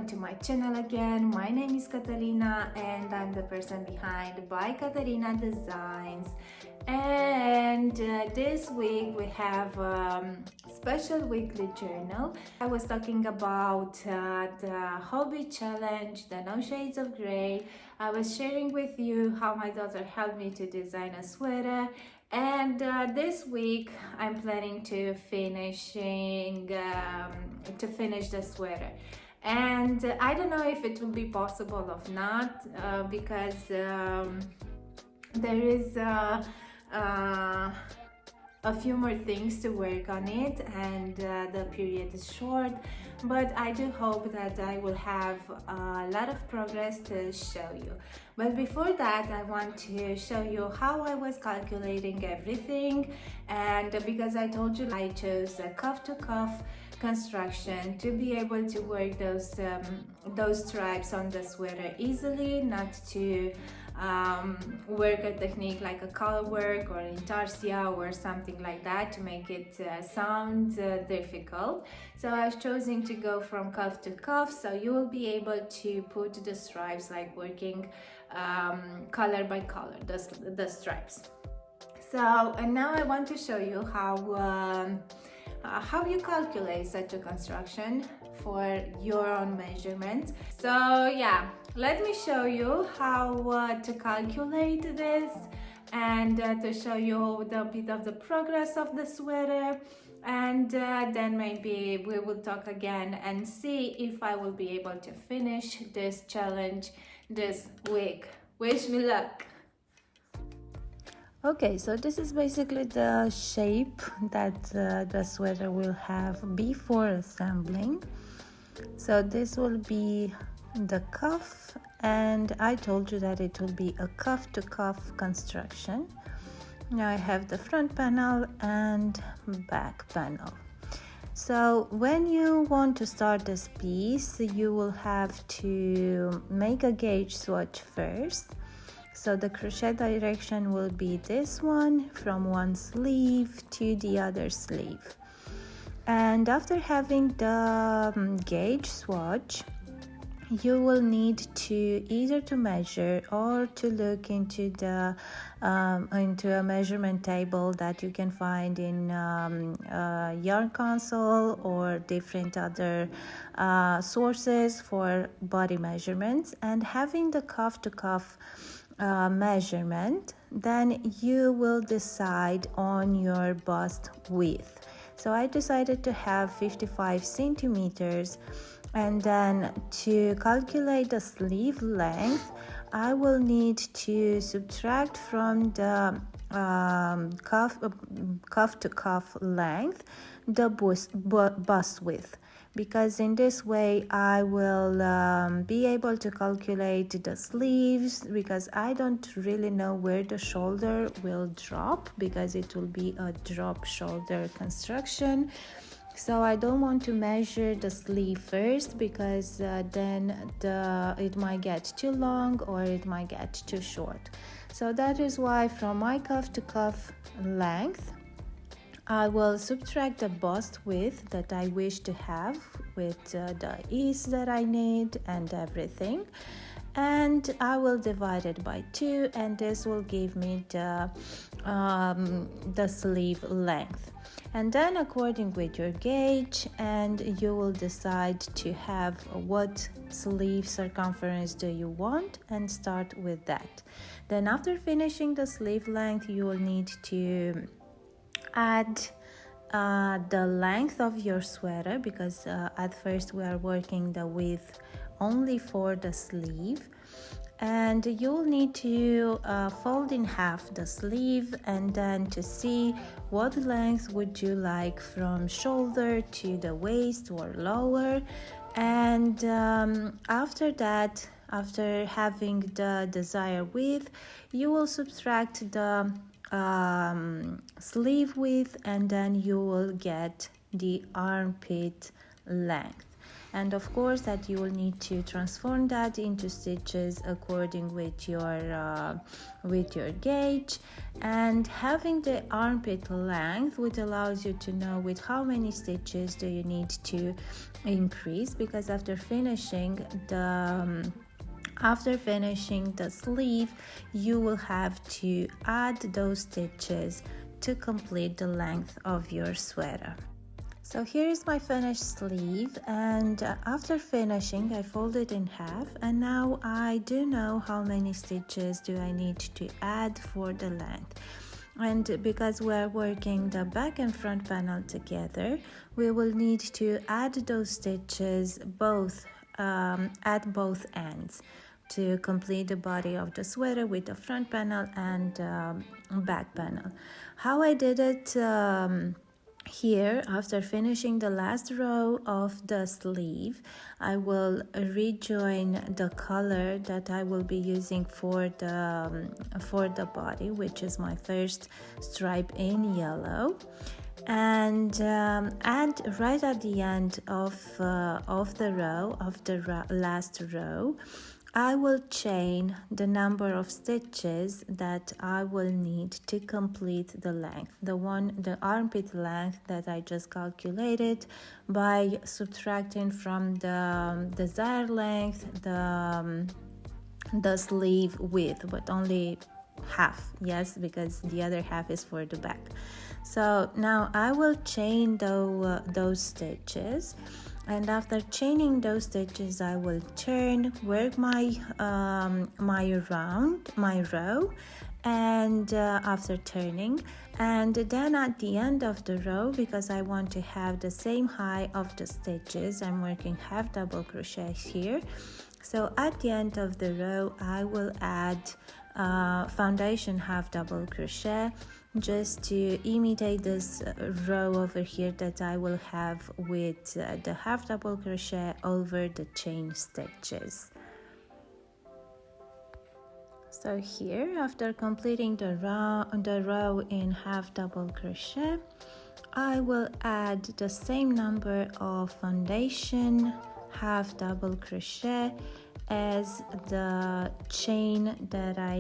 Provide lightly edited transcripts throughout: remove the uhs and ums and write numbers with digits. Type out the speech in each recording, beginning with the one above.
welcome to my channel again. My name is Catalina and I'm the person behind By Catalina Designs. And this week we have special weekly journal. I was talking about the hobby challenge, the No Shades of Grey. I was sharing with you how my daughter helped me to design a sweater, and this week I'm planning to finish the sweater. And I don't know if it will be possible or not, because there is a few more things to work on it, and the period is short, but I do hope that I will have a lot of progress to show you. But before that, I want to show you how I was calculating everything, and because I told you I chose a cuff-to-cuff construction to be able to work those stripes on the sweater easily, not to work a technique like a color work or intarsia or something like that to make it sound difficult. So I've chosen to go from cuff to cuff, so you will be able to put the stripes like working color by color, the stripes. So, and now I want to show you how you calculate such a construction for your own measurements. So yeah, let me show you how to calculate this, and to show you a bit of the progress of the sweater, and then maybe we will talk again and see if I will be able to finish this challenge this week. Wish me luck! Okay, so this is basically the shape that the sweater will have before assembling. So this will be the cuff, and I told you that it will be a cuff-to-cuff construction. Now I have the front panel and back panel. So when you want to start this piece, you will have to make a gauge swatch first. So the crochet direction will be this one, from one sleeve to the other sleeve. And after having the gauge swatch, you will need to either to measure or to look into a measurement table that you can find in Yarn Console or different other sources for body measurements, and having the cuff to cuff measurement, then you will decide on your bust width. So I decided to have 55 centimeters, and then to calculate the sleeve length, I will need to subtract from the cuff to cuff length the bust width, because in this way I will be able to calculate the sleeves, because I don't really know where the shoulder will drop, because it will be a drop shoulder construction. So I don't want to measure the sleeve first, because then it might get too long or it might get too short. So that is why from my cuff to cuff length, I will subtract the bust width that I wish to have with the ease that I need and everything, and I will divide it by 2, and this will give me the sleeve length. And then according with your gauge, and you will decide to have what sleeve circumference do you want, and start with that. Then after finishing the sleeve length, you will need to add the length of your sweater, because at first we are working the width only for the sleeve, and you'll need to fold in half the sleeve, and then to see what length would you like from shoulder to the waist or lower. And after that, after having the desired width, you will subtract the sleeve width, and then you will get the armpit length. and of course that you will need to transform that into stitches according with your gauge. And having the armpit length, which allows you to know with how many stitches do you need to increase, because after finishing the sleeve, you will have to add those stitches to complete the length of your sweater. So here is my finished sleeve, and after finishing I fold it in half, and now I do know how many stitches do I need to add for the length. And because we're working the back and front panel together, we will need to add those stitches at both ends to complete the body of the sweater with the front panel and back panel. How I did it here, after finishing the last row of the sleeve, I will rejoin the color that I will be using for the body, which is my first stripe in yellow. And right at the end of the last row, I will chain the number of stitches that I will need to complete the length, the armpit length that I just calculated by subtracting from the desired length the sleeve width, but only half, yes, because the other half is for the back. So now I will chain those stitches, and after chaining those stitches I will work my row, and after turning, and then at the end of the row, because I want to have the same height of the stitches, I'm working half double crochet here. So at the end of the row I will add foundation half double crochet, just to imitate this row over here that I will have with the half double crochet over the chain stitches. So here, after completing the row in half double crochet, I will add the same number of foundation half double crochet as the chain that I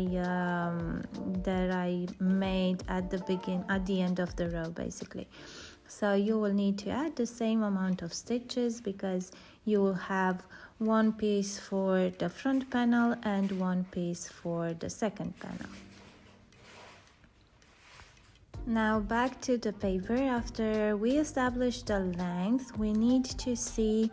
made at the end of the row, basically. So you will need to add the same amount of stitches, because you will have one piece for the front panel and one piece for the second panel. Now back to the paper. After we establish the length, we need to see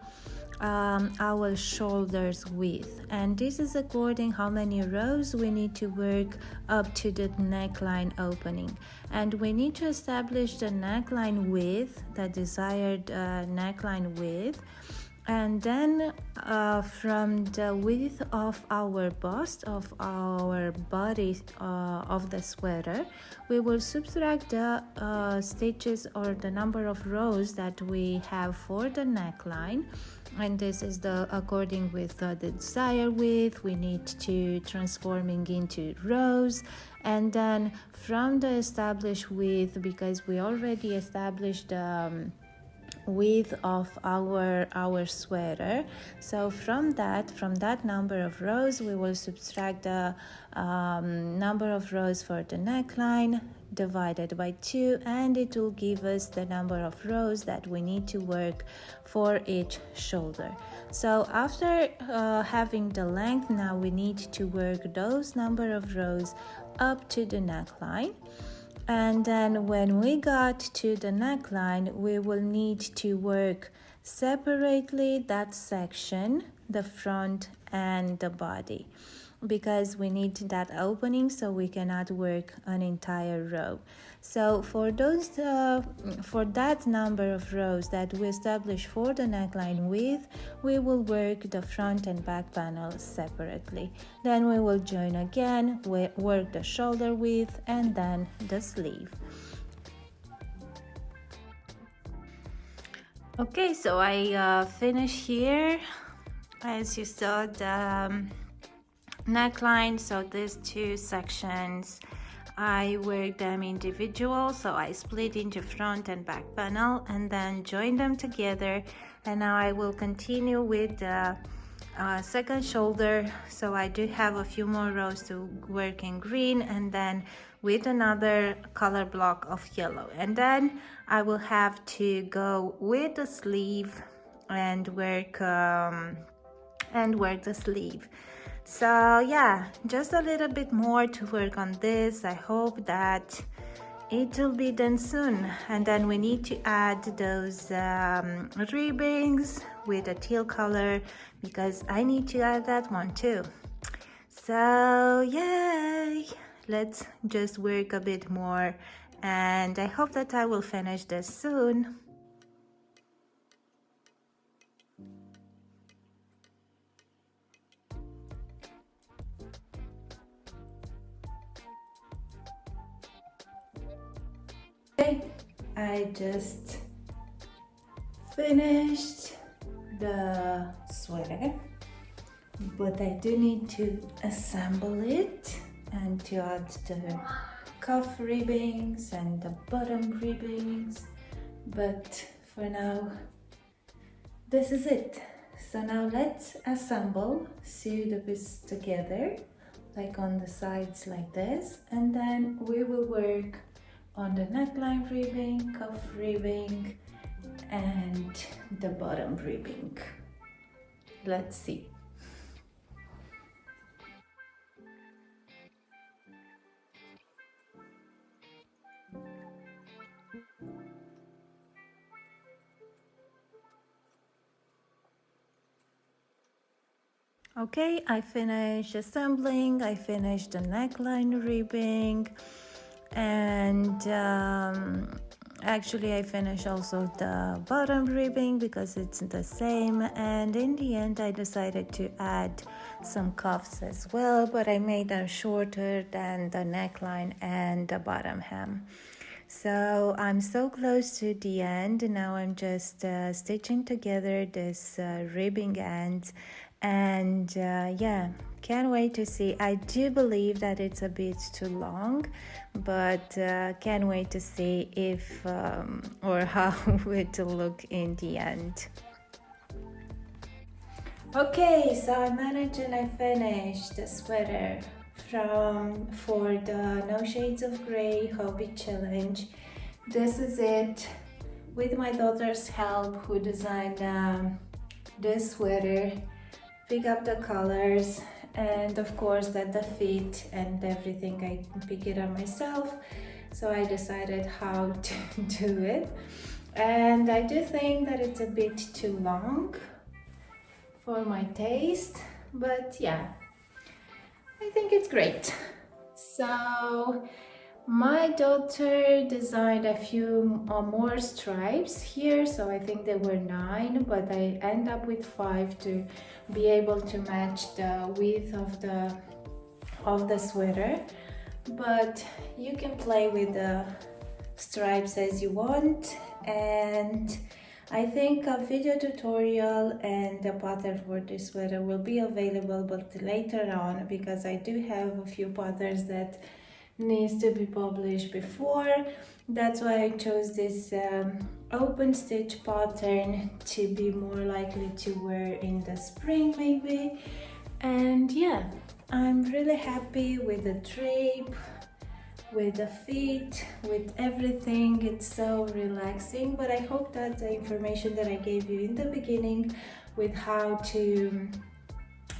our shoulders width, and this is according how many rows we need to work up to the neckline opening. And we need to establish the neckline width, the desired neckline width, and then from the width of our bust, of our body of the sweater, we will subtract the stitches or the number of rows that we have for the neckline. And this is according with the desired width. We need to transforming into rows, and then from the established width, because we already established the width of our sweater, so from that number of rows we will subtract the number of rows for the neckline divided by 2, and it will give us the number of rows that we need to work for each shoulder. So after having the length, now we need to work those number of rows up to the neckline. And then when we got to the neckline, we will need to work separately that section, the front and the body, because we need that opening, so we cannot work an entire row. So for that number of rows that we establish for the neckline width, we will work the front and back panel separately. Then we will join again, work the shoulder width, and then the sleeve. Okay, so I finish here. As you saw, the neckline, so these two sections I worked them individual, so I split into front and back panel and then joined them together. And now I will continue with the second shoulder. So I do have a few more rows to work in green, and then with another color block of yellow, and then I will have to go with the sleeve and work the sleeve. So yeah, just a little bit more to work on this. I hope that it will be done soon. And then we need to add those ribbons with a teal color, because I need to add that one too. So yay, let's just work a bit more, and I hope that I will finish this soon. I just finished the sweater, but I do need to assemble it and to add the cuff ribbons and the bottom ribbons, but for now this is it. So now let's assemble, sew the pieces together like on the sides like this, and then we will work on the neckline ribbing, cuff ribbing, and the bottom ribbing. Let's see. Okay, I finished assembling, I finished the neckline ribbing, and actually I finished also the bottom ribbing because it's the same, and in the end I decided to add some cuffs as well, but I made them shorter than the neckline and the bottom hem. So I'm so close to the end. Now I'm just stitching together this ribbing ends, and yeah, can't wait to see. I do believe that it's a bit too long, but can't wait to see if or how it will look in the end. Okay, so I managed and I finished the sweater for the No Shades of Grey Hobby Challenge. This is it, with my daughter's help, who designed this sweater. Pick up the colors, and of course that the fit and everything, I pick it up myself, so I decided how to do it. And I do think that it's a bit too long for my taste, but yeah, I think it's great. So my daughter designed a few more stripes here, so I think there were 9, but I end up with 5 to be able to match the width of the sweater. But you can play with the stripes as you want, and I think a video tutorial and a pattern for this sweater will be available, but later on, because I do have a few patterns that needs to be published before. That's why I chose this open stitch pattern to be more likely to wear in the spring maybe. And yeah, I'm really happy with the drape, with the fit, with everything. It's so relaxing. But I hope that the information that I gave you in the beginning with how to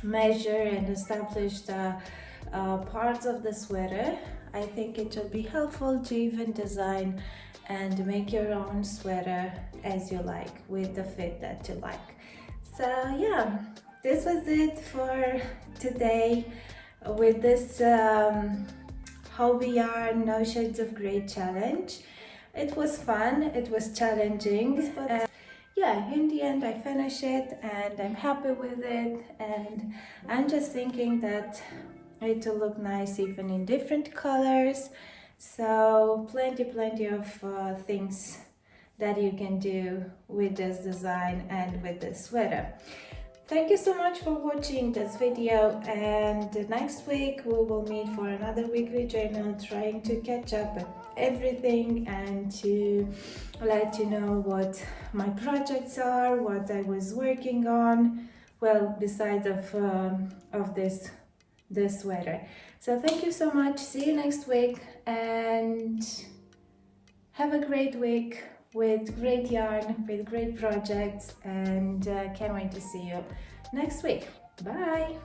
measure and establish the parts of the sweater, I think it will be helpful to even design and make your own sweater as you like, with the fit that you like. So yeah, this was it for today with this Hobbii Yarn No Shades of Grey challenge. It was fun, it was challenging, but yeah, in the end I finished it and I'm happy with it, and I'm just thinking that it will look nice even in different colors. So plenty of things that you can do with this design and with this sweater. Thank you so much for watching this video, and next week we will meet for another weekly journal, trying to catch up with everything and to let you know what my projects are, what I was working on, well, besides of this sweater. So thank you so much, see you next week, and have a great week with great yarn, with great projects, and can't wait to see you next week. Bye!